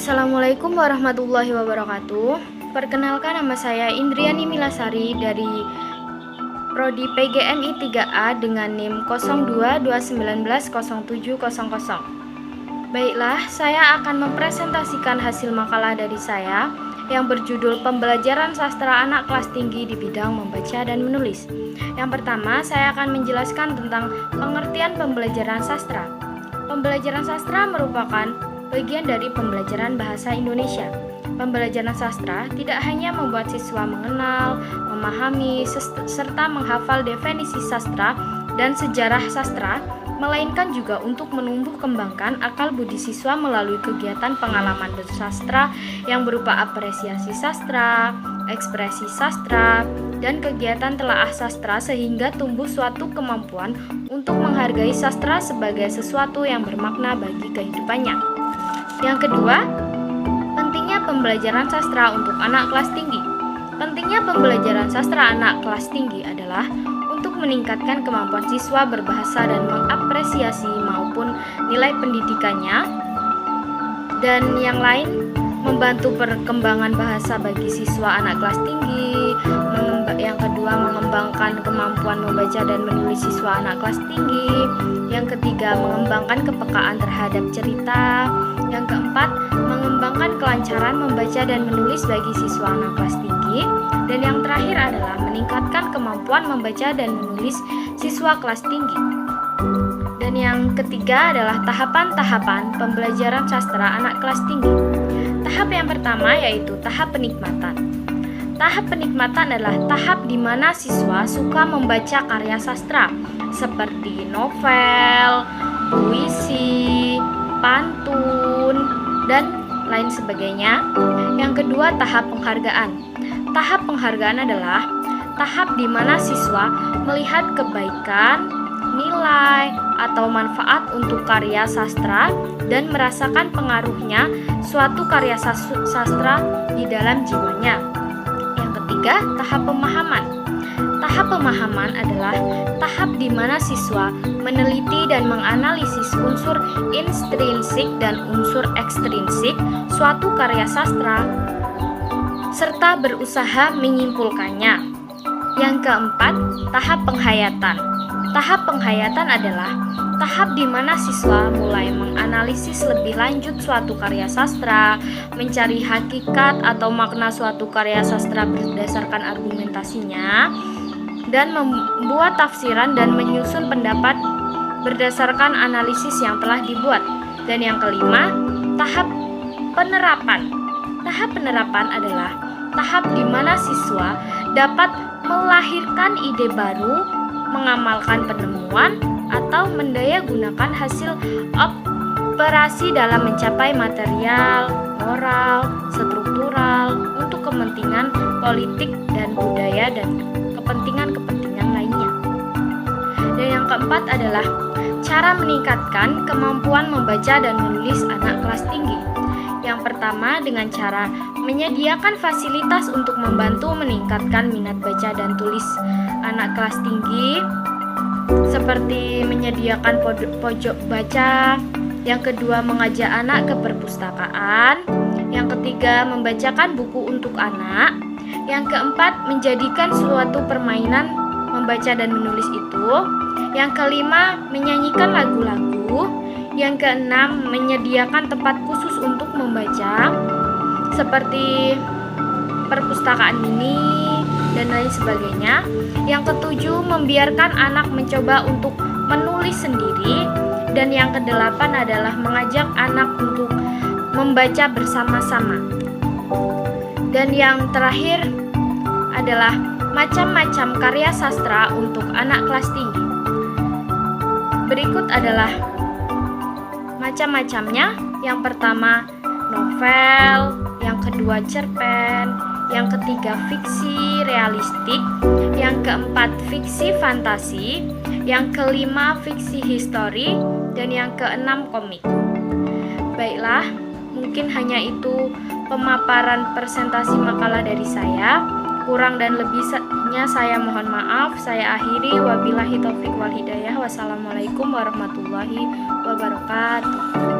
Assalamualaikum warahmatullahi wabarakatuh. Perkenalkan, nama saya Indriani Milasari dari Prodi PGMI 3A dengan NIM 0221907000. Baiklah, saya akan mempresentasikan hasil makalah dari saya yang berjudul Pembelajaran Sastra Anak Kelas Tinggi di Bidang Membaca dan Menulis. Yang pertama, saya akan menjelaskan tentang pengertian pembelajaran sastra. Pembelajaran sastra merupakan bagian dari pembelajaran bahasa Indonesia. Pembelajaran sastra tidak hanya membuat siswa mengenal, memahami, serta menghafal definisi sastra dan sejarah sastra, melainkan juga untuk menumbuh kembangkan akal budi siswa melalui kegiatan pengalaman bersastra yang berupa apresiasi sastra, ekspresi sastra, dan kegiatan telaah sastra sehingga tumbuh suatu kemampuan untuk menghargai sastra sebagai sesuatu yang bermakna bagi kehidupannya. Yang kedua, pentingnya pembelajaran sastra untuk anak kelas tinggi. Pentingnya pembelajaran sastra anak kelas tinggi adalah untuk meningkatkan kemampuan siswa berbahasa dan mengapresiasi maupun nilai pendidikannya, dan yang lain membantu perkembangan bahasa bagi siswa anak kelas tinggi. Yang kedua, mengembangkan kemampuan membaca dan menulis siswa anak kelas tinggi. Yang ketiga, mengembangkan kepekaan terhadap cerita. Yang keempat, mengembangkan kelancaran membaca dan menulis bagi siswa anak kelas tinggi. Dan yang terakhir adalah meningkatkan kemampuan membaca dan menulis siswa kelas tinggi. Dan yang ketiga adalah tahapan-tahapan pembelajaran sastra anak kelas tinggi. Tahap yang pertama yaitu tahap penikmatan. Tahap penikmatan adalah tahap di mana siswa suka membaca karya sastra seperti novel, puisi, pantun, dan lain sebagainya. Yang kedua, tahap penghargaan. Tahap penghargaan adalah tahap di mana siswa melihat kebaikan, nilai, atau manfaat untuk karya sastra dan merasakan pengaruhnya suatu karya sastra di dalam jiwanya. Yang ketiga, tahap pemahaman. Tahap pemahaman adalah tahap di mana siswa meneliti dan menganalisis unsur intrinsik dan unsur ekstrinsik suatu karya sastra serta berusaha menyimpulkannya. Yang keempat, tahap penghayatan. Tahap penghayatan adalah tahap di mana siswa mulai menganalisis lebih lanjut suatu karya sastra, mencari hakikat atau makna suatu karya sastra berdasarkan argumentasinya, dan membuat tafsiran dan menyusun pendapat berdasarkan analisis yang telah dibuat. Dan yang kelima, tahap penerapan. Tahap penerapan adalah tahap di mana siswa dapat melahirkan ide baru, mengamalkan penemuan, atau mendayagunakan hasil operasi dalam mencapai material, moral, struktural untuk kepentingan politik dan budaya dan kepentingan-kepentingan lainnya. Dan yang keempat adalah cara meningkatkan kemampuan membaca dan menulis anak kelas tinggi. Yang pertama, dengan cara menyediakan fasilitas untuk membantu meningkatkan minat baca dan tulis anak kelas tinggi, seperti menyediakan pojok baca. Yang kedua, mengajak anak ke perpustakaan. Yang ketiga, membacakan buku untuk anak. Yang keempat, menjadikan suatu permainan membaca dan menulis itu. Yang kelima, menyanyikan lagu-lagu. Yang keenam, menyediakan tempat khusus untuk membaca seperti perpustakaan mini dan lain sebagainya. Yang ketujuh, membiarkan anak mencoba untuk menulis sendiri. Dan yang kedelapan adalah mengajak anak untuk membaca bersama-sama. Dan yang terakhir adalah macam-macam karya sastra untuk anak kelas tinggi. Berikut adalah macam-macamnya. Yang pertama, novel. Yang kedua, cerpen. Yang ketiga, fiksi realistik. Yang keempat, fiksi fantasi. Yang kelima, fiksi histori. Dan yang keenam, komik. Baiklah, mungkin hanya itu pemaparan presentasi makalah dari saya. Kurang dan lebihnya saya mohon maaf. Saya akhiri. Wabillahi taufiq wal hidayah. Wassalamualaikum warahmatullahi wabarakatuh.